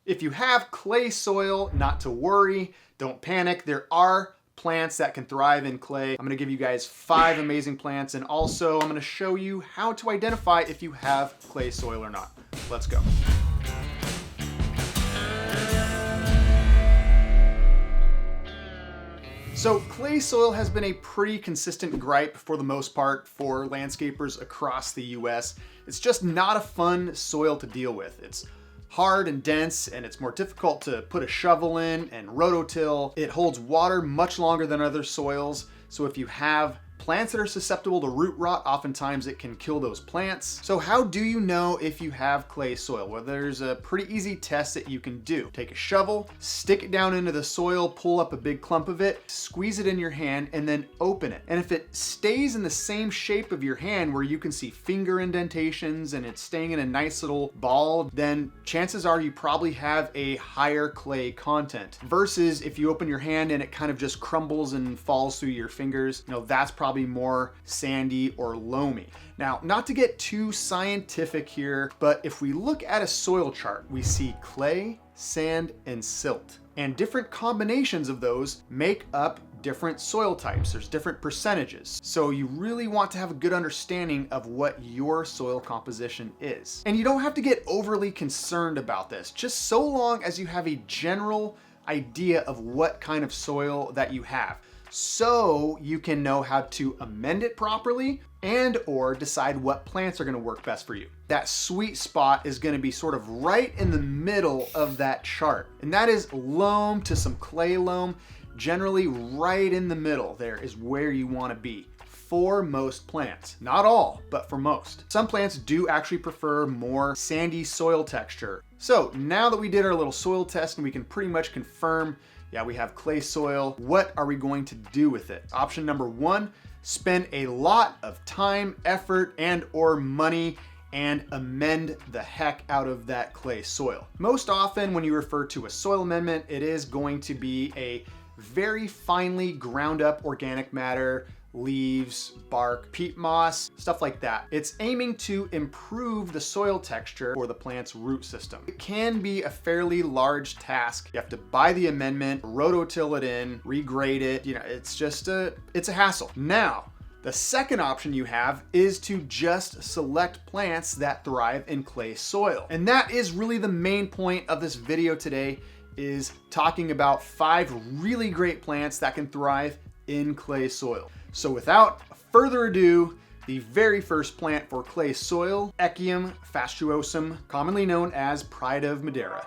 If you have clay soil, not to worry, don't panic. There are plants that can thrive in clay. I'm gonna give you guys 5 amazing plants, and also I'm gonna show you how to identify if you have clay soil or not. Let's go. So clay soil has been a pretty consistent gripe for the most part for landscapers across the US. It's just not a fun soil to deal with. It's hard and dense, and it's more difficult to put a shovel in and rototill. It holds water much longer than other soils. So if you have plants that are susceptible to root rot, oftentimes it can kill those plants. So how do you know if you have clay soil? Well, there's a pretty easy test that you can do. Take a shovel, stick it down into the soil, pull up a big clump of it, squeeze it in your hand, and then open it. And if it stays in the same shape of your hand where you can see finger indentations and it's staying in a nice little ball, then chances are you probably have a higher clay content. Versus if you open your hand and it kind of just crumbles and falls through your fingers, that's probably more sandy or loamy. Now, not to get too scientific here, but if we look at a soil chart, we see clay, sand, and silt. And different combinations of those make up different soil types. There's different percentages. So you really want to have a good understanding of what your soil composition is. And you don't have to get overly concerned about this, just so long as you have a general idea of what kind of soil that you have, so you can know how to amend it properly and or decide what plants are going to work best for you. That sweet spot is going to be sort of right in the middle of that chart, and that is loam to some clay loam. Generally right in the middle there is where you want to be for most plants. Not all, but for most. Some plants do actually prefer more sandy soil texture. So now that we did our little soil test and we can pretty much confirm, yeah, we have clay soil, what are we going to do with it? Option number 1, spend a lot of time, effort, and or money and amend the heck out of that clay soil. Most often when you refer to a soil amendment, it is going to be a very finely ground up organic matter, leaves, bark, peat moss, stuff like that. It's aiming to improve the soil texture for the plant's root system. It can be a fairly large task. You have to buy the amendment, rototill it in, regrade it. It's a hassle. Now, the second option you have is to just select plants that thrive in clay soil. And that is really the main point of this video today, is talking about 5 really great plants that can thrive in clay soil. So without further ado, the very first plant for clay soil, Echium fastuosum, commonly known as Pride of Madeira.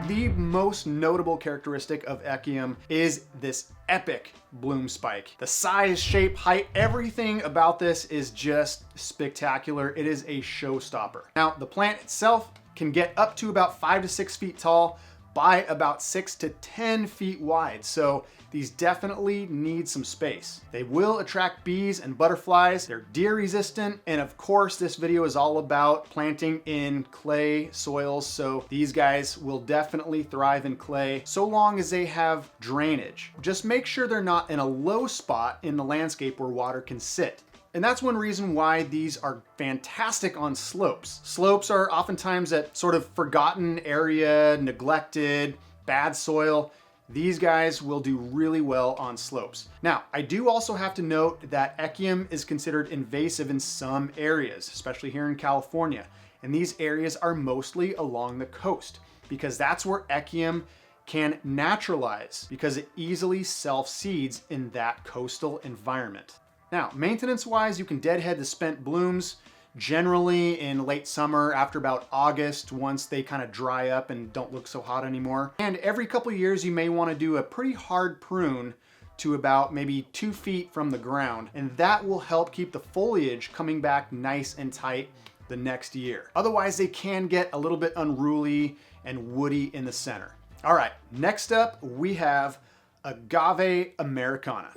The most notable characteristic of Echium is this epic bloom spike. The size, shape, height, everything about this is just spectacular. It is a showstopper. Now, the plant itself can get up to about 5 to 6 feet tall by about 6 to 10 feet wide. So these definitely need some space. They will attract bees and butterflies. They're deer resistant. And of course, this video is all about planting in clay soils. So these guys will definitely thrive in clay so long as they have drainage. Just make sure they're not in a low spot in the landscape where water can sit. And that's one reason why these are fantastic on slopes. Slopes are oftentimes that sort of forgotten area, neglected, bad soil. These guys will do really well on slopes. Now, I do also have to note that Echium is considered invasive in some areas, especially here in California. And these areas are mostly along the coast because that's where Echium can naturalize, because it easily self-seeds in that coastal environment. Now, maintenance-wise, you can deadhead the spent blooms generally in late summer after about August, once they kind of dry up and don't look so hot anymore. And every couple of years, you may want to do a pretty hard prune to about maybe 2 feet from the ground, and that will help keep the foliage coming back nice and tight the next year. Otherwise, they can get a little bit unruly and woody in the center. All right, next up, we have Agave americana.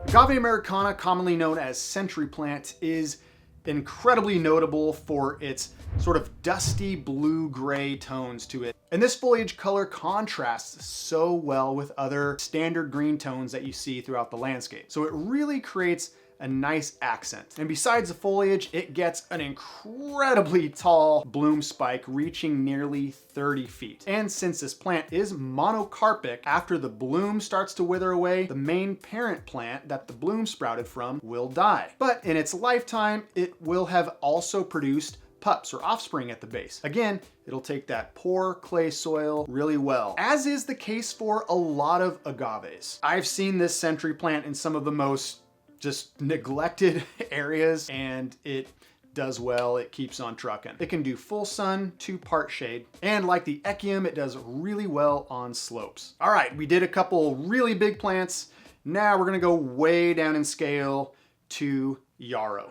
Agave americana, commonly known as century plant, is incredibly notable for its sort of dusty blue-gray tones to it. And this foliage color contrasts so well with other standard green tones that you see throughout the landscape. So it really creates a nice accent. And besides the foliage, it gets an incredibly tall bloom spike reaching nearly 30 feet. And since this plant is monocarpic, after the bloom starts to wither away, the main parent plant that the bloom sprouted from will die. But in its lifetime, it will have also produced pups or offspring at the base. Again, it'll take that poor clay soil really well, as is the case for a lot of agaves. I've seen this century plant in some of the most just neglected areas, and it does well. It keeps on trucking. It can do full sun to part shade, and like the Echium, it does really well on slopes. All right, we did a couple really big plants. Now we're gonna go way down in scale to Yarrow.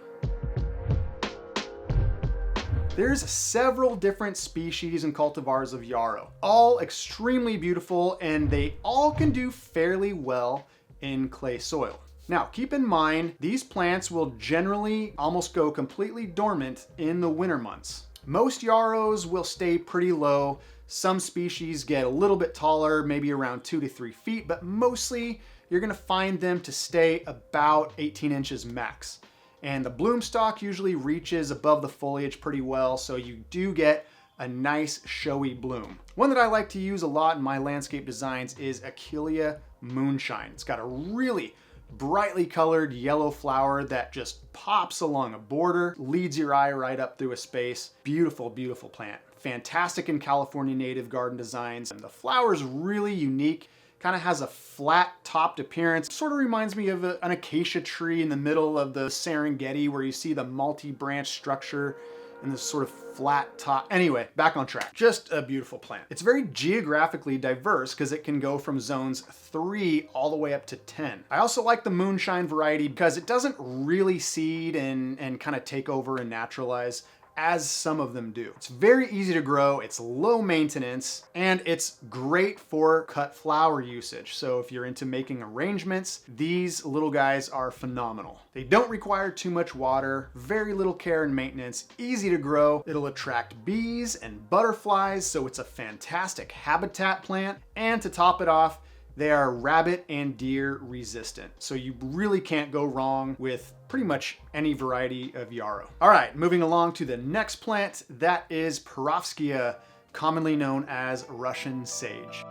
There's several different species and cultivars of Yarrow, all extremely beautiful, and they all can do fairly well in clay soil. Now, keep in mind, these plants will generally almost go completely dormant in the winter months. Most Yarrows will stay pretty low. Some species get a little bit taller, maybe around 2 to 3 feet, but mostly you're gonna find them to stay about 18 inches max. And the bloom stalk usually reaches above the foliage pretty well, so you do get a nice showy bloom. One that I like to use a lot in my landscape designs is Achillea moonshine. It's got a really brightly colored yellow flower that just pops along a border, leads your eye right up through a space. Beautiful, beautiful plant. Fantastic in California native garden designs. And the flower is really unique. Kind of has a flat topped appearance. Sort of reminds me of an acacia tree in the middle of the Serengeti, where you see the multi-branch structure and this sort of flat top. Anyway, back on track. Just a beautiful plant. It's very geographically diverse because it can go from zones 3 all the way up to 10. I also like the moonshine variety because it doesn't really seed and kind of take over and naturalize as some of them do. It's very easy to grow, it's low maintenance, and it's great for cut flower usage. So if you're into making arrangements, these little guys are phenomenal. They don't require too much water, very little care and maintenance, easy to grow. It'll attract bees and butterflies, so it's a fantastic habitat plant. And to top it off, they are rabbit and deer resistant. So you really can't go wrong with pretty much any variety of Yarrow. All right, moving along to the next plant, that is Perovskia, commonly known as Russian sage.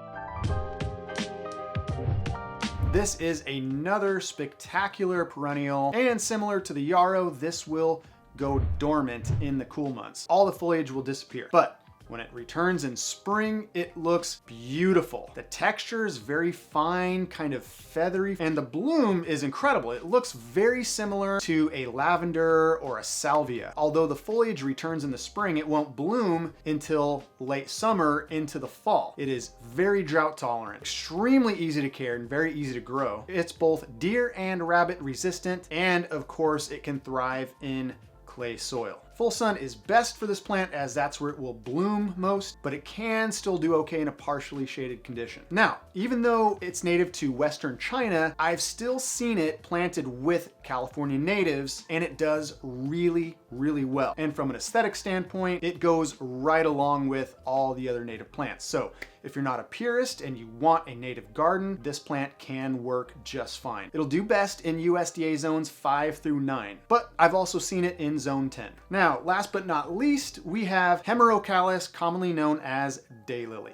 This is another spectacular perennial, and similar to the Yarrow, this will go dormant in the cool months. All the foliage will disappear, but when it returns in spring, it looks beautiful. The texture is very fine, kind of feathery, and the bloom is incredible. It looks very similar to a lavender or a salvia. Although the foliage returns in the spring, it won't bloom until late summer into the fall. It is very drought tolerant, extremely easy to care, and very easy to grow. It's both deer and rabbit resistant, and of course, it can thrive in clay soil. Full sun is best for this plant as that's where it will bloom most, but it can still do okay in a partially shaded condition. Now, even though it's native to Western China, I've still seen it planted with California natives, and it does really, really well. And from an aesthetic standpoint, it goes right along with all the other native plants. So if you're not a purist and you want a native garden, this plant can work just fine. It'll do best in USDA zones 5 through 9, but I've also seen it in zone 10. Now, last but not least, we have Hemerocalis, commonly known as Daylily.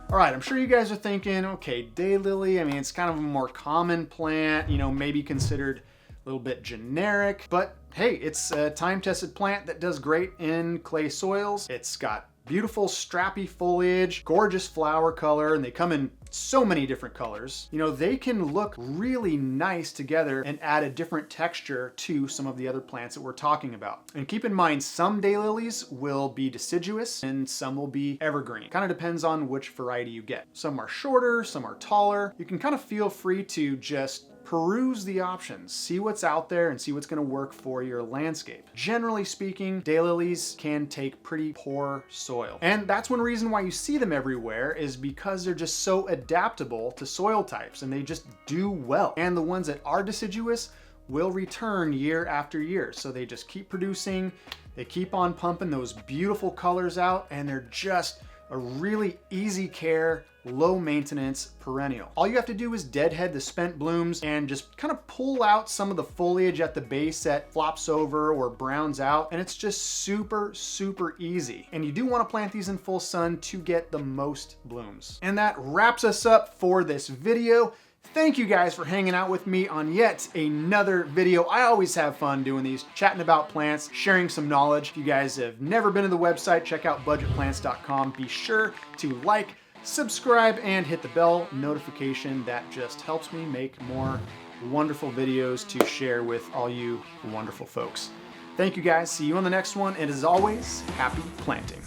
All right, I'm sure you guys are thinking, okay, Daylily, I mean, it's kind of a more common plant, you know, maybe considered a little bit generic, but hey, it's a time-tested plant that does great in clay soils. It's got beautiful strappy foliage, gorgeous flower color, and they come in so many different colors. You know, they can look really nice together and add a different texture to some of the other plants that we're talking about. And keep in mind, some daylilies will be deciduous and some will be evergreen. Kind of depends on which variety you get. Some are shorter, some are taller. You can kind of feel free to just peruse the options, see what's out there and see what's going to work for your landscape. Generally speaking, daylilies can take pretty poor soil. And that's one reason why you see them everywhere, is because they're just so adaptable to soil types and they just do well. And the ones that are deciduous will return year after year. So they just keep producing, they keep on pumping those beautiful colors out, and they're just a really easy care, low maintenance perennial. All you have to do is deadhead the spent blooms and just kind of pull out some of the foliage at the base that flops over or browns out, and it's just super, super easy. And you do want to plant these in full sun to get the most blooms. And that wraps us up for this video. Thank you guys for hanging out with me on yet another video. I always have fun doing these, chatting about plants, sharing some knowledge. If you guys have never been to the website, check out budgetplants.com. Be sure to like, subscribe, and hit the bell notification. That just helps me make more wonderful videos to share with all you wonderful folks. Thank you guys. See you on the next one. And as always, happy planting.